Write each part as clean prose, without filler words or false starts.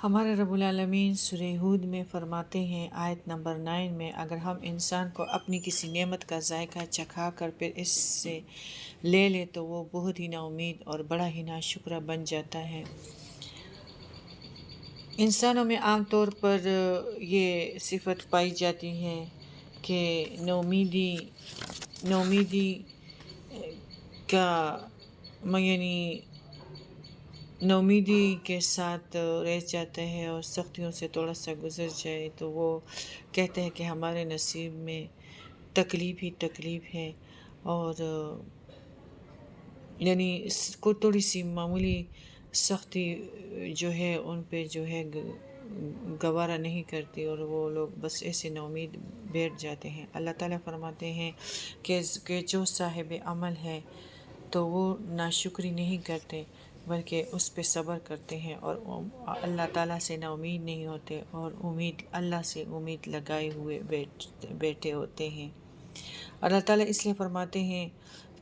ہمارے رب العالمین سورہ ہود میں فرماتے ہیں آیت نمبر 9 میں، اگر ہم انسان کو اپنی کسی نعمت کا ذائقہ چکھا کر پھر اس سے لے لے تو وہ بہت ہی نا امید اور بڑا ہی ناشکرہ بن جاتا ہے۔ انسانوں میں عام طور پر یہ صفت پائی جاتی ہے کہ نومیدی کا یعنی نومیدی کے ساتھ رہ جاتا ہے اور سختیوں سے تھوڑا سا گزر جائے تو وہ کہتے ہیں کہ ہمارے نصیب میں تکلیف ہی تکلیف ہے، اور یعنی کوئی تھوڑی سی معمولی سختی جو ہے ان پہ جو ہے گوارا نہیں کرتی اور وہ لوگ بس ایسے نا امید بیٹھ جاتے ہیں۔ اللہ تعالیٰ فرماتے ہیں کہ جو صاحب عمل ہے تو وہ ناشکری نہیں کرتے بلکہ اس پہ صبر کرتے ہیں اور اللہ تعالیٰ سے نا امید نہیں ہوتے اور اللہ سے امید لگائے ہوئے بیٹھے ہوتے ہیں۔ اللہ تعالیٰ اس لیے فرماتے ہیں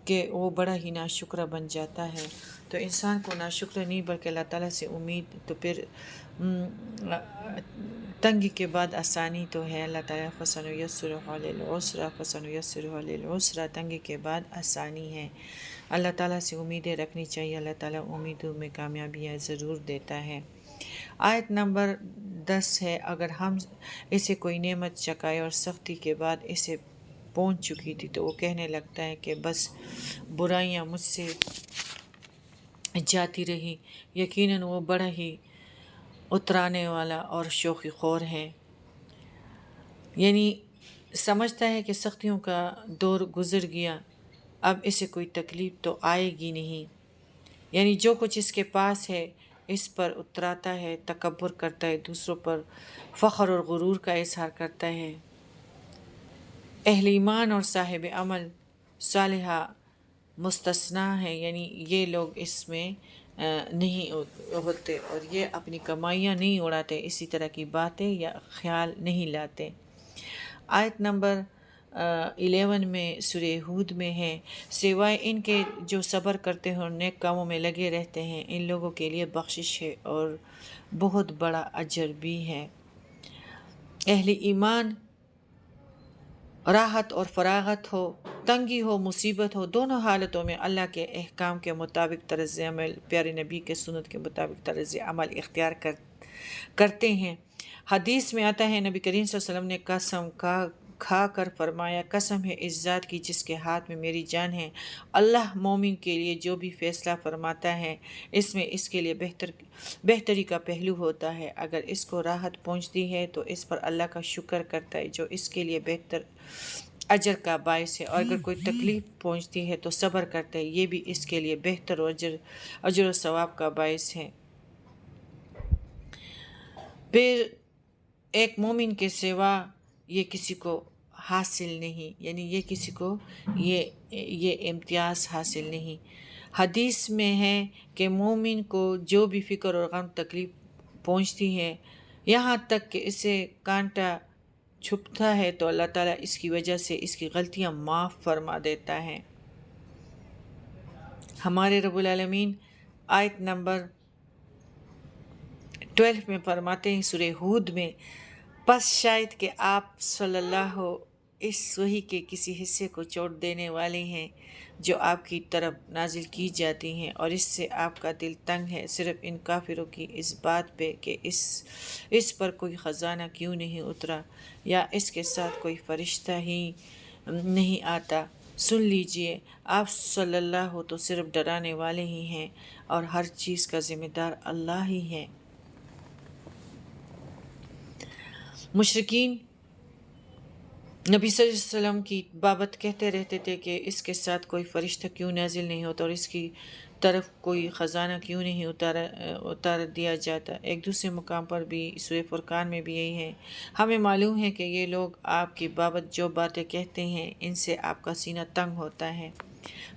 کہ وہ بڑا ہی ناشکرہ بن جاتا ہے، تو انسان کو ناشکرہ نہیں بلکہ اللہ تعالیٰ سے امید، تو پھر تنگی کے بعد آسانی تو ہے۔ اللہ تعالیٰ فَسَنُيَسِّرُهُ لِلْعُسْرَىٰ فَسَنُيَسِّرُهُ لِلْعُسْرَىٰ، تنگی کے بعد آسانی ہے۔ اللہ تعالیٰ سے امیدیں رکھنی چاہیے، اللہ تعالیٰ امیدوں میں کامیابیاں ضرور دیتا ہے۔ آیت نمبر 10 ہے، اگر ہم اسے کوئی نعمت چکھائے اور سختی کے بعد اسے پہنچ چکی تھی تو وہ کہنے لگتا ہے کہ بس برائیاں مجھ سے جاتی رہی، یقیناً وہ بڑا ہی اترانے والا اور شوخی خور ہے۔ یعنی سمجھتا ہے کہ سختیوں کا دور گزر گیا، اب اسے کوئی تکلیف تو آئے گی نہیں، یعنی جو کچھ اس کے پاس ہے اس پر اتراتا ہے، تکبر کرتا ہے، دوسروں پر فخر اور غرور کا اظہار کرتا ہے۔ اہل ایمان اور صاحب عمل صالحہ مستثنیٰ ہیں، یعنی یہ لوگ اس میں نہیں ہوتے اور یہ اپنی کمائیاں نہیں اڑاتے، اسی طرح کی باتیں یا خیال نہیں لاتے۔ آیت نمبر 11 میں سورہ ہود میں ہے، سوائے ان کے جو صبر کرتے ہیں اور نیک کاموں میں لگے رہتے ہیں، ان لوگوں کے لیے بخشش ہے اور بہت بڑا اجر بھی ہے۔ اہل ایمان راحت اور فراغت ہو، تنگی ہو، مصیبت ہو، دونوں حالتوں میں اللہ کے احکام کے مطابق طرز عمل، پیارے نبی کے سنت کے مطابق طرز عمل اختیار کرتے ہیں۔ حدیث میں آتا ہے، نبی کریم صلی اللہ علیہ وسلم نے قسم کھا کر فرمایا، قسم ہے اس ذات کی جس کے ہاتھ میں میری جان ہے، اللہ مومن کے لیے جو بھی فیصلہ فرماتا ہے اس میں اس کے لیے بہتری کا پہلو ہوتا ہے۔ اگر اس کو راحت پہنچتی ہے تو اس پر اللہ کا شکر کرتا ہے جو اس کے لیے بہتر اجر کا باعث ہے، اور اگر کوئی تکلیف پہنچتی ہے تو صبر کرتا ہے، یہ بھی اس کے لیے بہتر اجر و ثواب کا باعث ہے۔ پھر ایک مومن کے سوا یہ کسی کو حاصل نہیں، یعنی یہ کسی کو یہ امتیاز حاصل نہیں۔ حدیث میں ہے کہ مومن کو جو بھی فکر اور غم تکلیف پہنچتی ہے، یہاں تک کہ اسے کانٹا چھپتا ہے تو اللہ تعالیٰ اس کی وجہ سے اس کی غلطیاں معاف فرما دیتا ہے۔ ہمارے رب العالمین آیت نمبر 12 میں فرماتے ہیں سورہ ہود میں، پس شاید کہ آپ صلی اللہ اس وحی کے کسی حصے کو چھوڑ دینے والے ہیں جو آپ کی طرف نازل کی جاتی ہیں، اور اس سے آپ کا دل تنگ ہے صرف ان کافروں کی اس بات پہ کہ اس پر کوئی خزانہ کیوں نہیں اترا یا اس کے ساتھ کوئی فرشتہ ہی نہیں آتا۔ سن لیجئے، آپ صلی اللہ تو صرف ڈرانے والے ہی ہیں اور ہر چیز کا ذمہ دار اللہ ہی ہے۔ مشرکین نبی صلی اللہ علیہ وسلم کی بابت کہتے رہتے تھے کہ اس کے ساتھ کوئی فرشتہ کیوں نازل نہیں ہوتا اور اس کی طرف کوئی خزانہ کیوں نہیں اتار دیا جاتا۔ ایک دوسرے مقام پر بھی سورہ فرقان میں بھی یہی ہے۔ ہمیں معلوم ہے کہ یہ لوگ آپ کی بابت جو باتیں کہتے ہیں ان سے آپ کا سینہ تنگ ہوتا ہے۔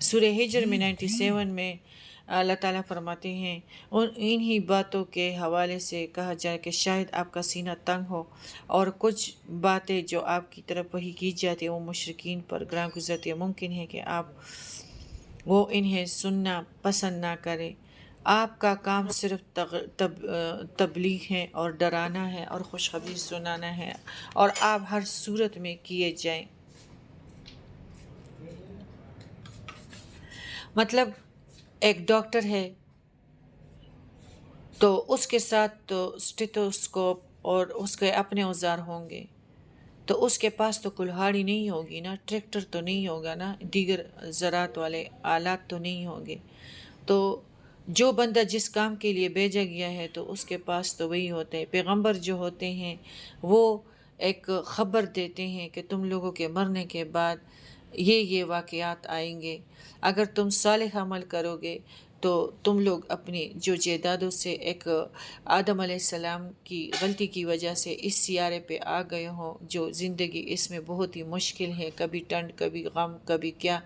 سورہ ہجر میں 97 میں اللہ تعالیٰ فرماتے ہیں، انہی باتوں کے حوالے سے کہا جائے کہ شاید آپ کا سینہ تنگ ہو اور کچھ باتیں جو آپ کی طرف وحی کی جاتی ہیں وہ مشرکین پر گراں گزرتی ہے، ممکن ہے کہ وہ انہیں سننا پسند نہ کرے۔ آپ کا کام صرف تبلیغ ہے اور ڈرانا ہے اور خوشخبری سنانا ہے، اور آپ ہر صورت میں کیے جائیں۔ مطلب ایک ڈاکٹر ہے تو اس کے ساتھ تو اسٹیتھوسکوپ اور اس کے اپنے اوزار ہوں گے، تو اس کے پاس تو کلہاڑی نہیں ہوگی نا، ٹریکٹر تو نہیں ہوگا نا، دیگر زراعت والے آلات تو نہیں ہوں گے۔ تو جو بندہ جس کام کے لیے بھیجا گیا ہے تو اس کے پاس تو وہی ہوتے ہیں۔ پیغمبر جو ہوتے ہیں وہ ایک خبر دیتے ہیں کہ تم لوگوں کے مرنے کے بعد یہ واقعات آئیں گے، اگر تم صالح عمل کرو گے تو تم لوگ اپنی جو جائیدادوں سے ایک آدم علیہ السلام کی غلطی کی وجہ سے اس سیارے پہ آ گئے ہوں، جو زندگی اس میں بہت ہی مشکل ہے، کبھی ٹھنڈ کبھی غم کبھی کیا،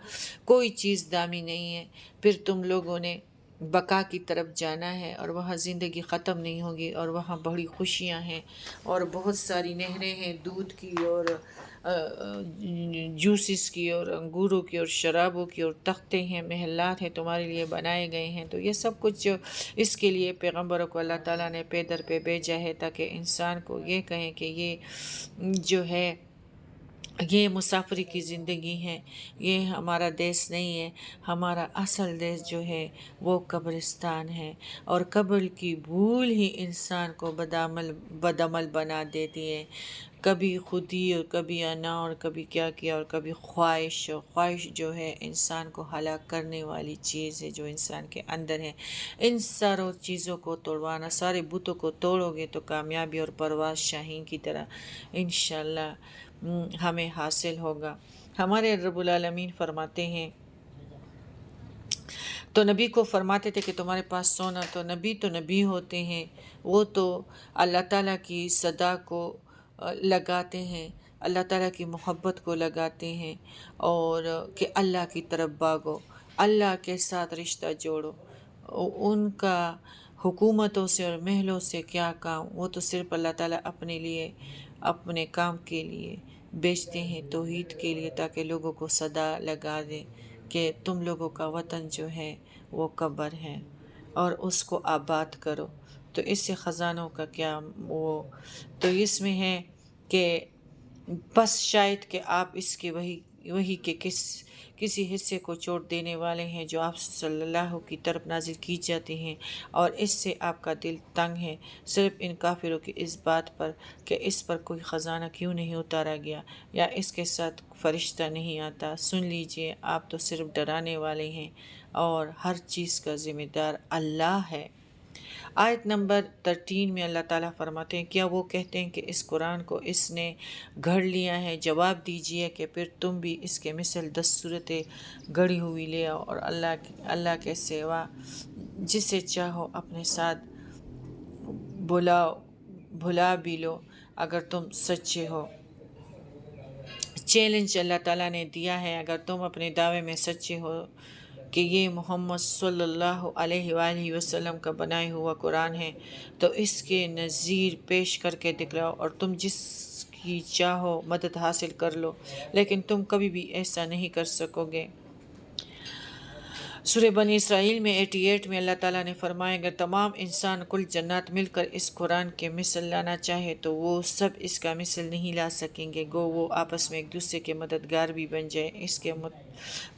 کوئی چیز دامی نہیں ہے، پھر تم لوگوں نے بقا کی طرف جانا ہے اور وہاں زندگی ختم نہیں ہوگی، اور وہاں بڑی خوشیاں ہیں اور بہت ساری نہریں ہیں دودھ کی اور جوسز کی اور انگوروں کی اور شرابوں کی، اور تختے ہیں، محلات ہیں تمہارے لیے بنائے گئے ہیں۔ تو یہ سب کچھ اس کے لیے پیغمبروں کو اللہ تعالیٰ نے پے در پہ بھیجا ہے تاکہ انسان کو یہ کہیں کہ یہ جو ہے یہ مسافری کی زندگی ہے، یہ ہمارا دیس نہیں ہے، ہمارا اصل دیس جو ہے وہ قبرستان ہے، اور قبر کی بھول ہی انسان کو بدعمل بنا دیتی ہے، کبھی خودی اور کبھی انا اور کبھی کیا کیا اور کبھی خواہش جو ہے انسان کو ہلاک کرنے والی چیز ہے جو انسان کے اندر ہے۔ ان ساروں چیزوں کو توڑوانا، سارے بتوں کو توڑو گے تو کامیابی اور پرواز شاہین کی طرح انشاءاللہ ہمیں حاصل ہوگا۔ ہمارے رب العالمین فرماتے ہیں، تو نبی کو فرماتے تھے کہ تمہارے پاس سونا، تو نبی ہوتے ہیں، وہ تو اللہ تعالیٰ کی صدا کو لگاتے ہیں، اللہ تعالیٰ کی محبت کو لگاتے ہیں، اور کہ اللہ کی طرف بھاگو، اللہ کے ساتھ رشتہ جوڑو۔ ان کا حکومتوں سے اور محلوں سے کیا کام، وہ تو صرف اللہ تعالیٰ اپنے لیے، اپنے کام کے لیے بیچتے ہیں، توحید کے لیے، تاکہ لوگوں کو صدا لگا دے کہ تم لوگوں کا وطن جو ہے وہ قبر ہے اور اس کو آباد کرو۔ تو اس سے خزانوں کا کیا وہ، تو اس میں ہے کہ بس شاید کہ آپ اس کے وہی کے کسی حصے کو چھوڑ دینے والے ہیں جو آپ صلی اللہ کی طرف نازل کی جاتے ہیں، اور اس سے آپ کا دل تنگ ہے صرف ان کافروں کی اس بات پر کہ اس پر کوئی خزانہ کیوں نہیں اتارا گیا، یا اس کے ساتھ فرشتہ نہیں آتا۔ سن لیجئے، آپ تو صرف ڈرانے والے ہیں اور ہر چیز کا ذمہ دار اللہ ہے۔ آیت نمبر 13 میں اللہ تعالیٰ فرماتے ہیں، کیا وہ کہتے ہیں کہ اس قرآن کو اس نے گھڑ لیا ہے؟ جواب دیجئے کہ پھر تم بھی اس کے مثل 10 صورتیں گھڑی ہوئی لے آؤ، اور اللہ کے سوا جسے چاہو اپنے ساتھ بھلا بھی لو اگر تم سچے ہو۔ چیلنج اللہ تعالیٰ نے دیا ہے، اگر تم اپنے دعوے میں سچے ہو کہ یہ محمد صلی اللہ علیہ وآلہ وسلم کا بنایا ہوا قرآن ہے، تو اس کے نظیر پیش کر کے دکھلاؤ، اور تم جس کی چاہو مدد حاصل کر لو، لیکن تم کبھی بھی ایسا نہیں کر سکو گے۔ سورہ بنی اسرائیل میں 88 میں اللہ تعالیٰ نے فرمایا، اگر تمام انسان کل جنات مل کر اس قرآن کے مثل لانا چاہے تو وہ سب اس کا مثل نہیں لا سکیں گے، گو وہ آپس میں ایک دوسرے کے مددگار بھی بن جائے۔ اس کے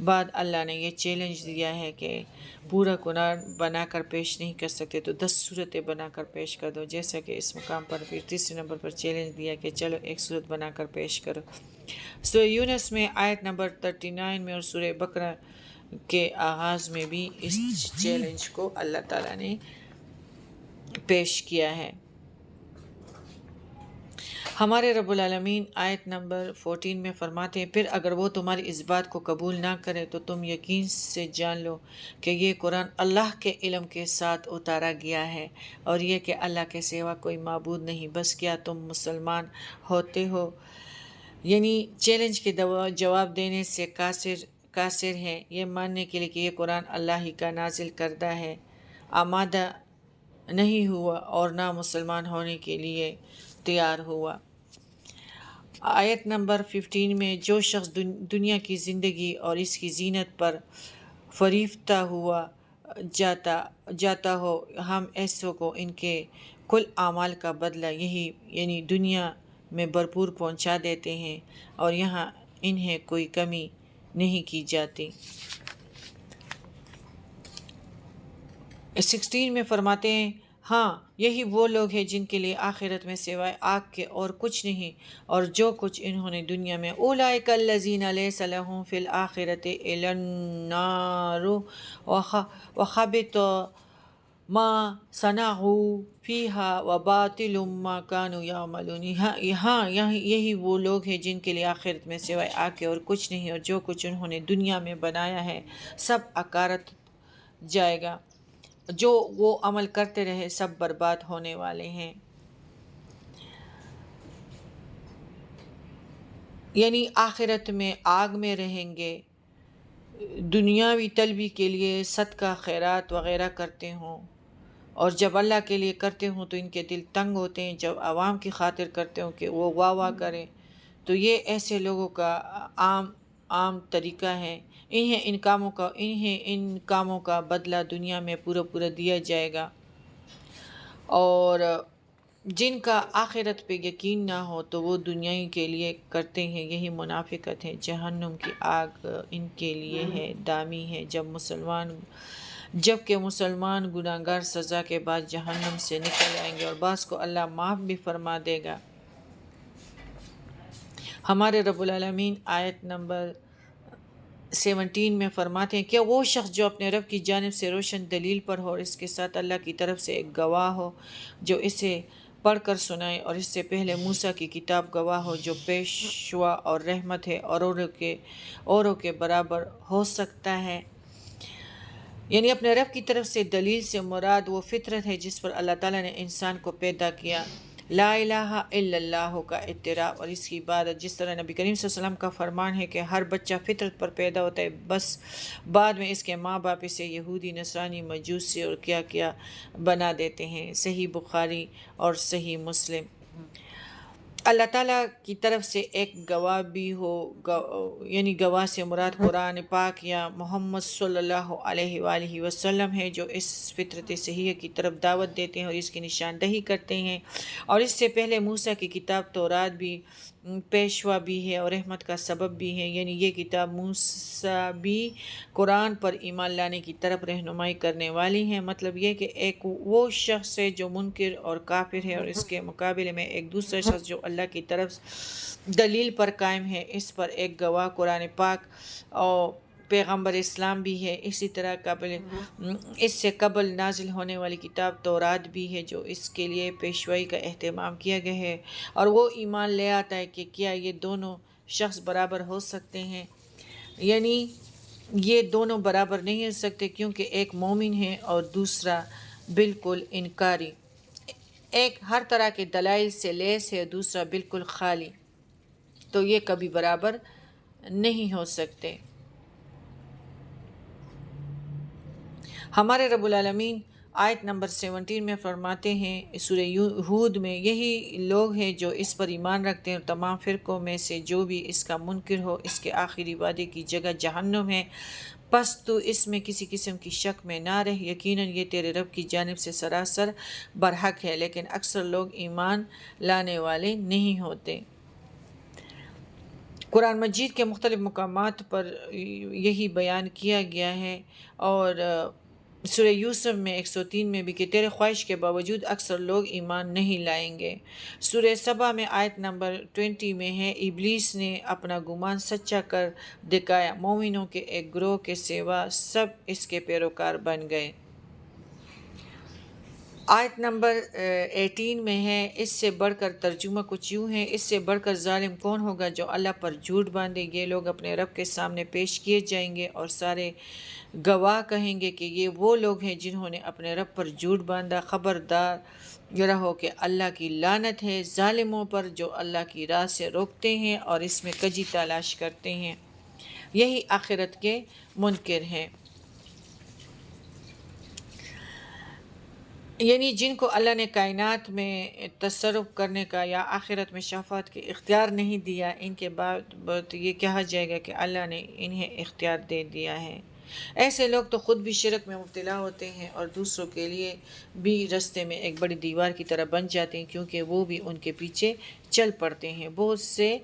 بعد اللہ نے یہ چیلنج دیا ہے کہ پورا قرآن بنا کر پیش نہیں کر سکتے تو 10 صورتیں بنا کر پیش کر دو، جیسا کہ اس مقام پر پھر تیسرے نمبر پر چیلنج دیا کہ چلو ایک صورت بنا کر پیش کرو۔ سورہ یونس میں آیت نمبر 39 میں اور سورہ بقرہ کے آغاز میں بھی اس چیلنج کو اللہ تعالیٰ نے پیش کیا ہے۔ ہمارے رب العالمین آیت نمبر 14 میں فرماتے ہیں، پھر اگر وہ تمہاری اس بات کو قبول نہ کرے تو تم یقین سے جان لو کہ یہ قرآن اللہ کے علم کے ساتھ اتارا گیا ہے، اور یہ کہ اللہ کے سوا کوئی معبود نہیں، بس کیا تم مسلمان ہوتے ہو؟ یعنی چیلنج کے جواب دینے سے قاصر ہے، یہ ماننے کے لیے کہ یہ قرآن اللہ ہی کا نازل کردہ ہے، آمادہ نہیں ہوا اور نہ مسلمان ہونے کے لیے تیار ہوا۔ آیت نمبر 15 میں، جو شخص دنیا کی زندگی اور اس کی زینت پر فریفتہ ہوا جاتا ہو، ہم ایسوں کو ان کے کل اعمال کا بدلہ یہی یعنی دنیا میں بھرپور پہنچا دیتے ہیں، اور یہاں انہیں کوئی کمی نہیں کی جاتی۔ 16 میں فرماتے ہیں، ہاں یہی وہ لوگ ہیں جن کے لیے آخرت میں سوائے آگ کے اور کچھ نہیں، اور جو کچھ انہوں نے دنیا میں اولئک الذین لیس لہم فی الآخرۃ الا النار وحبط ما صنعوا فیہا وباطل ما کانوا یعملون۔ ہاں یہی وہ لوگ ہیں جن کے لیے آخرت میں سوائے آگ کے اور کچھ نہیں، اور جو کچھ انہوں نے دنیا میں بنایا ہے سب اکارت جائے گا، جو وہ عمل کرتے رہے سب برباد ہونے والے ہیں۔ یعنی آخرت میں آگ میں رہیں گے، دنیاوی طلبی کے لیے صدقہ خیرات وغیرہ کرتے ہوں، اور جب اللہ کے لیے کرتے ہوں تو ان کے دل تنگ ہوتے ہیں، جب عوام کی خاطر کرتے ہوں کہ وہ واہ واہ کریں، تو یہ ایسے لوگوں کا عام طریقہ ہے۔ انہیں ان کاموں کا بدلہ دنیا میں پورا دیا جائے گا، اور جن کا آخرت پہ یقین نہ ہو تو وہ دنیا کے لیے کرتے ہیں، یہی منافقت ہے۔ جہنم کی آگ ان کے لیے ہے، دامی ہے، جبکہ مسلمان گناہگار سزا کے بعد جہنم سے نکل آئیں گے، اور بعض کو اللہ معاف بھی فرما دے گا۔ ہمارے رب العالمین آیت نمبر 17 میں فرماتے ہیں، کیا وہ شخص جو اپنے رب کی جانب سے روشن دلیل پر ہو اور اس کے ساتھ اللہ کی طرف سے ایک گواہ ہو جو اسے پڑھ کر سنائے، اور اس سے پہلے موسیٰ کی کتاب گواہ ہو جو پیشوا اور رحمت ہے، اوروں کے برابر ہو سکتا ہے؟ یعنی اپنے رب کی طرف سے دلیل سے مراد وہ فطرت ہے جس پر اللہ تعالیٰ نے انسان کو پیدا کیا، لا الہ الا اللہ کا اعتراف اور اس کی عبادت، جس طرح نبی کریم صلی اللہ علیہ وسلم کا فرمان ہے کہ ہر بچہ فطرت پر پیدا ہوتا ہے، بس بعد میں اس کے ماں باپ اسے یہودی، نصرانی، مجوسی اور کیا بنا دیتے ہیں۔ صحیح بخاری اور صحیح مسلم۔ اللہ تعالیٰ کی طرف سے ایک گواہ بھی ہو، یعنی گواہ سے مراد قرآن پاک یا محمد صلی اللہ علیہ وآلہ وسلم ہے، جو اس فطرت صحیحہ کی طرف دعوت دیتے ہیں اور اس کی نشاندہی کرتے ہیں، اور اس سے پہلے موسیٰ کی کتاب تورات بھی پیشوا بھی ہے اور رحمت کا سبب بھی ہے، یعنی یہ کتاب موسیٰ بھی قرآن پر ایمان لانے کی طرف رہنمائی کرنے والی ہے۔ مطلب یہ کہ ایک وہ شخص ہے جو منکر اور کافر ہے، اور اس کے مقابلے میں ایک دوسرا شخص جو اللہ کی طرف دلیل پر قائم ہے، اس پر ایک گواہ قرآن پاک اور پیغمبر اسلام بھی ہے۔ اسی طرح اس سے قبل نازل ہونے والی کتاب تورات بھی ہے، جو اس کے لیے پیشوائی کا اہتمام کیا گیا ہے، اور وہ ایمان لے آتا ہے کہ کیا یہ دونوں شخص برابر ہو سکتے ہیں؟ یعنی یہ دونوں برابر نہیں ہو سکتے، کیونکہ ایک مومن ہے اور دوسرا بالکل انکاری، ایک ہر طرح کے دلائل سے لیس ہے، دوسرا بالکل خالی، تو یہ کبھی برابر نہیں ہو سکتے۔ ہمارے رب العالمین آیت نمبر 17 میں فرماتے ہیں سورہ ہود میں، یہی لوگ ہیں جو اس پر ایمان رکھتے ہیں، اور تمام فرقوں میں سے جو بھی اس کا منکر ہو اس کے آخری وعدے کی جگہ جہنم ہے، پس تو اس میں کسی قسم کی شک میں نہ رہ، یقیناً یہ تیرے رب کی جانب سے سراسر برحق ہے، لیکن اکثر لوگ ایمان لانے والے نہیں ہوتے۔ قرآن مجید کے مختلف مقامات پر یہی بیان کیا گیا ہے، اور سورہ یوسف میں 103 میں بھی کہ تیرے خواہش کے باوجود اکثر لوگ ایمان نہیں لائیں گے۔ سورہ سبا میں آیت نمبر 20 میں ہے، ابلیس نے اپنا گمان سچا کر دکھایا، مومنوں کے ایک گروہ کے سوا سب اس کے پیروکار بن گئے۔ آیت نمبر 18 میں ہے، اس سے بڑھ کر ترجمہ کچھ یوں ہے، اس سے بڑھ کر ظالم کون ہوگا جو اللہ پر جھوٹ باندھے؟ یہ لوگ اپنے رب کے سامنے پیش کیے جائیں گے اور سارے گواہ کہیں گے کہ یہ وہ لوگ ہیں جنہوں نے اپنے رب پر جھوٹ باندھا۔ خبردار رہو کہ اللہ کی لعنت ہے ظالموں پر جو اللہ کی راہ سے روکتے ہیں اور اس میں کجی تلاش کرتے ہیں، یہی آخرت کے منکر ہیں۔ یعنی جن کو اللہ نے کائنات میں تصرف کرنے کا یا آخرت میں شفاعت کے اختیار نہیں دیا، ان کے بعد یہ کہا جائے گا کہ اللہ نے انہیں اختیار دے دیا ہے۔ ایسے لوگ تو خود بھی شرک میں مبتلا ہوتے ہیں اور دوسروں کے لیے بھی رستے میں ایک بڑی دیوار کی طرح بن جاتے ہیں، کیونکہ وہ بھی ان کے پیچھے چل پڑتے ہیں۔ بہت سے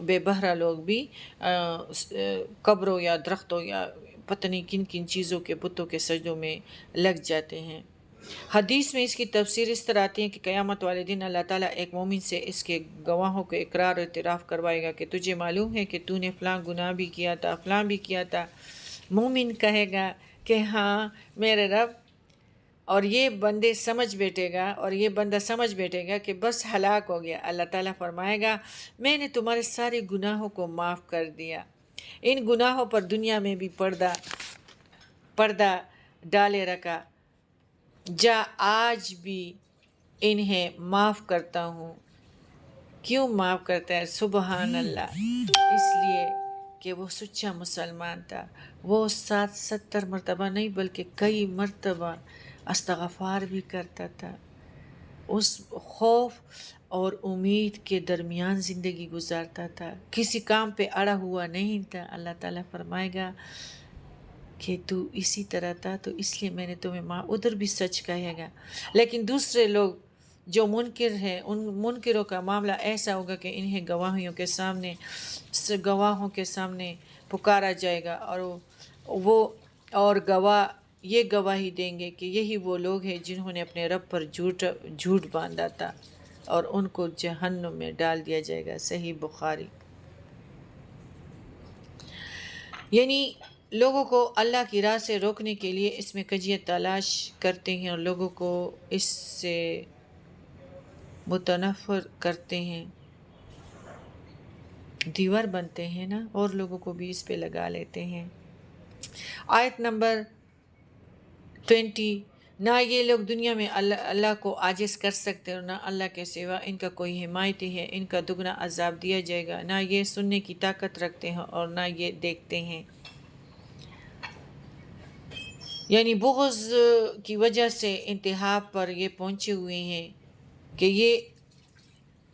بے بہرہ لوگ بھی قبروں یا درختوں یا پتہ نہیں کن کن چیزوں کے بتوں کے سجدوں میں لگ جاتے ہیں۔ حدیث میں اس کی تفسیر اس طرح آتی ہے کہ قیامت والے دن اللہ تعالیٰ ایک مومن سے اس کے گواہوں کو اقرار اور اعتراف کروائے گا کہ تجھے معلوم ہے کہ تو نے فلاں گناہ بھی کیا تھا، فلاں بھی کیا تھا۔ مومن کہے گا کہ ہاں میرے رب، اور یہ بندے سمجھ بیٹھے گا اور یہ بندہ سمجھ بیٹھے گا کہ بس ہلاک ہو گیا۔ اللہ تعالیٰ فرمائے گا میں نے تمہارے سارے گناہوں کو معاف کر دیا، ان گناہوں پر دنیا میں بھی پردہ ڈالے رکھا، جا آج بھی انہیں معاف کرتا ہوں۔ کیوں معاف کرتا ہے؟ سبحان اللہ، اس لیے کہ وہ سچا مسلمان تھا۔ وہ 70 مرتبہ نہیں بلکہ کئی مرتبہ استغفار بھی کرتا تھا، اس خوف اور امید کے درمیان زندگی گزارتا تھا، کسی کام پہ اڑا ہوا نہیں تھا۔ اللہ تعالیٰ فرمائے گا کہ تو اسی طرح تھا تو اس لیے میں نے تمہیں ادھر بھی سچ کہے گا۔ لیکن دوسرے لوگ جو منکر ہیں، ان منکروں کا معاملہ ایسا ہوگا کہ انہیں گواہوں کے سامنے پکارا جائے گا، اور گواہ یہ گواہی دیں گے کہ یہی وہ لوگ ہیں جنہوں نے اپنے رب پر جھوٹ باندھا تھا، اور ان کو جہنم میں ڈال دیا جائے گا۔ صحیح بخاری۔ یعنی لوگوں کو اللہ کی راہ سے روکنے کے لیے اس میں کجیت تلاش کرتے ہیں اور لوگوں کو اس سے متنفر کرتے ہیں، دیوار بنتے ہیں نا، اور لوگوں کو بھی اس پہ لگا لیتے ہیں۔ آیت نمبر 20، نہ یہ لوگ دنیا میں اللہ کو عاجز کر سکتے اور نہ اللہ کے سوا ان کا کوئی حمایتی ہے، ان کا دگنا عذاب دیا جائے گا، نہ یہ سننے کی طاقت رکھتے ہیں اور نہ یہ دیکھتے ہیں۔ یعنی بغض کی وجہ سے انتہا پر یہ پہنچے ہوئے ہیں کہ یہ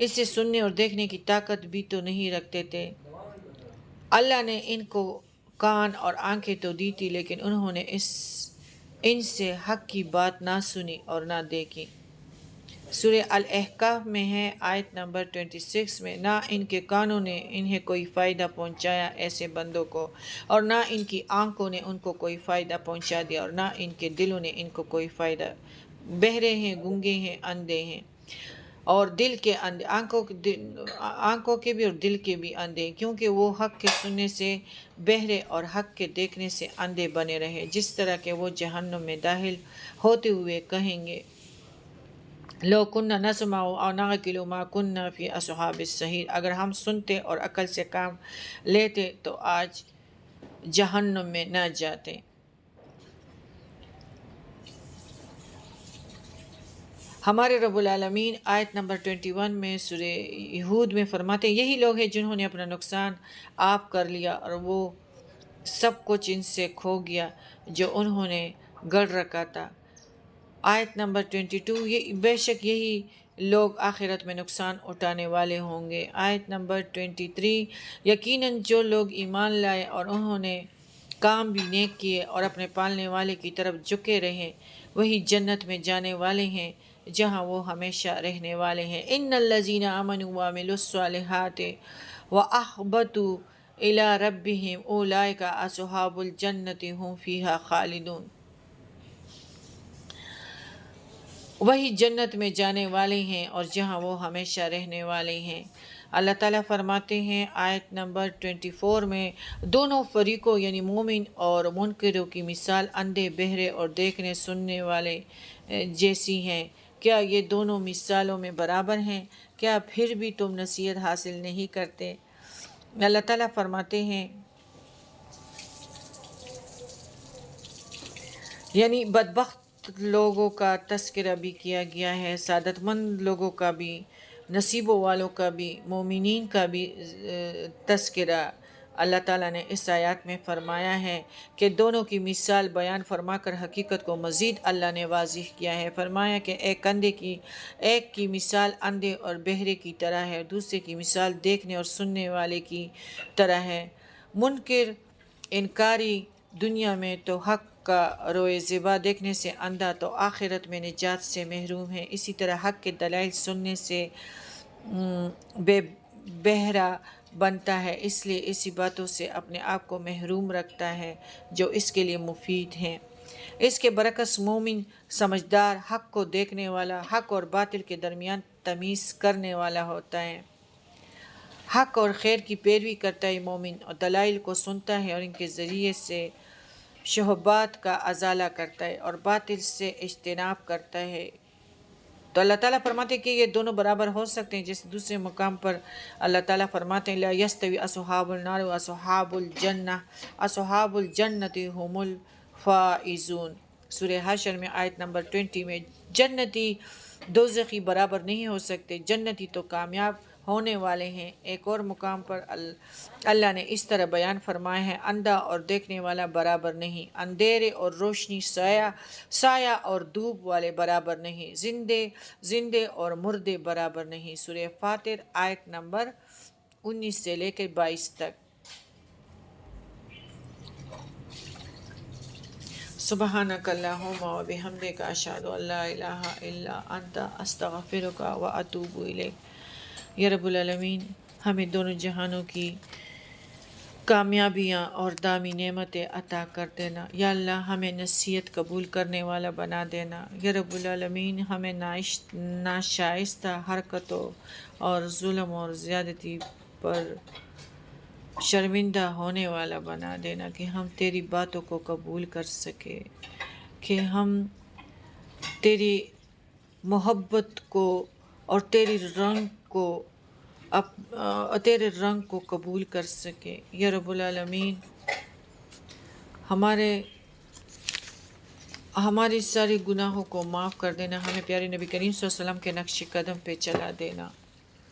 اسے سننے اور دیکھنے کی طاقت بھی تو نہیں رکھتے تھے۔ اللہ نے ان کو کان اور آنکھیں تو دی تھی، لیکن انہوں نے ان سے حق کی بات نہ سنی اور نہ دیکھی۔ سورہ الاحقاف میں ہے آیت نمبر 26 میں، نہ ان کے کانوں نے انہیں کوئی فائدہ پہنچایا ایسے بندوں کو، اور نہ ان کی آنکھوں نے ان کو کوئی فائدہ پہنچا دیا، اور نہ ان کے دلوں نے ان کو کوئی فائدہ۔ بہرے ہیں، گنگے ہیں، اندھے ہیں، اور دل کے اندھے، آنکھوں کے بھی اور دل کے بھی اندھے، کیونکہ وہ حق کے سننے سے بہرے اور حق کے دیکھنے سے اندھے بنے رہے، جس طرح کہ وہ جہنم میں داخل ہوتے ہوئے کہیں گے لو کننا نسمع او نعقل ما کننا فی اصحاب السعیر، اگر ہم سنتے اور عقل سے کام لیتے تو آج جہنم میں نہ جاتے۔ ہمارے رب العالمین آیت نمبر 21 میں سورہ ہود میں فرماتے ہیں، یہی لوگ ہیں جنہوں نے اپنا نقصان آپ کر لیا اور وہ سب کچھ ان سے کھو گیا جو انہوں نے گڑھ رکھا تھا۔ آیت نمبر 22، بے شک یہی لوگ آخرت میں نقصان اٹھانے والے ہوں گے۔ آیت نمبر 23، یقیناً جو لوگ ایمان لائے اور انہوں نے کام بھی نیک کیے اور اپنے پالنے والے کی طرف جھکے رہے، وہی جنت میں جانے والے ہیں جہاں وہ ہمیشہ رہنے والے ہیں۔ ان الذین آمنوا وعملوا الصالحات واخبتوا الی ربہم اولئک اصحاب الجنۃ ھم فیہا خالدون، وہی جنت میں جانے والے ہیں اور جہاں وہ ہمیشہ رہنے والے ہیں۔ اللہ تعالیٰ فرماتے ہیں آیت نمبر 24 میں، دونوں فریقوں یعنی مومن اور منکروں کی مثال اندھے، بہرے اور دیکھنے سننے والے جیسی ہیں۔ کیا یہ دونوں مثالوں میں برابر ہیں؟ کیا پھر بھی تم نصیحت حاصل نہیں کرتے؟ اللہ تعالیٰ فرماتے ہیں، یعنی بدبخت لوگوں کا تذکرہ بھی کیا گیا ہے، سعادت مند لوگوں کا بھی، نصیبوں والوں کا بھی، مومنین کا بھی تذکرہ اللہ تعالیٰ نے اس آیات میں فرمایا ہے کہ دونوں کی مثال بیان فرما کر حقیقت کو مزید اللہ نے واضح کیا ہے۔ فرمایا کہ ایک کی مثال اندھے اور بہرے کی طرح ہے، دوسرے کی مثال دیکھنے اور سننے والے کی طرح ہے۔ منکر انکاری دنیا میں تو حق کا روئے زیبا دیکھنے سے اندھا تو آخرت میں نجات سے محروم ہے۔ اسی طرح حق کے دلائل سننے سے بے بہرا بنتا ہے، اس لیے ایسی باتوں سے اپنے آپ کو محروم رکھتا ہے جو اس کے لیے مفید ہیں۔ اس کے برعکس مومن سمجھدار، حق کو دیکھنے والا، حق اور باطل کے درمیان تمیز کرنے والا ہوتا ہے۔ حق اور خیر کی پیروی کرتا ہے مومن، اور دلائل کو سنتا ہے اور ان کے ذریعے سے شبہات کا ازالہ کرتا ہے اور باطل سے اجتناب کرتا ہے۔ تو اللہ تعالیٰ فرماتے ہیں کہ یہ دونوں برابر ہو سکتے ہیں، جیسے دوسرے مقام پر اللہ تعالیٰ فرماتے ہیں لا یستوی اصحاب النار و اصحاب الجنہ اصحاب الجنۃ هم الفائزون۔ سورہ حشر میں آیت نمبر 20 میں جنتی دوزخی برابر نہیں ہو سکتے، جنتی تو کامیاب ہونے والے ہیں۔ ایک اور مقام پر اللہ نے اس طرح بیان فرمایا ہے اندھا اور دیکھنے والا برابر نہیں، اندھیرے اور روشنی، سایہ اور دھوپ والے برابر نہیں، زندے اور مردے برابر نہیں۔ سورہ فاطر آیت نمبر 19 سے لے کے 22 تک۔ سبحانک اللہم و بحمدک اشہد ان لا الہ الا انت استغفرک و اتوب الیک۔ یا رب العالمین ہمیں دونوں جہانوں کی کامیابیاں اور دامی نعمتیں عطا کر دینا۔ یا اللہ ہمیں نصیحت قبول کرنے والا بنا دینا۔ یا رب العالمین ہمیں ناشائستہ حرکتوں اور ظلم اور زیادتی پر شرمندہ ہونے والا بنا دینا کہ ہم تیری باتوں کو قبول کر سکے، کہ ہم تیری محبت کو اور تیرے رنگ کو قبول کر سکے۔ یا رب العالمین ہمارے سارے گناہوں کو معاف کر دینا، ہمیں پیارے نبی کریم صلی اللہ علیہ وسلم کے نقش قدم پہ چلا دینا۔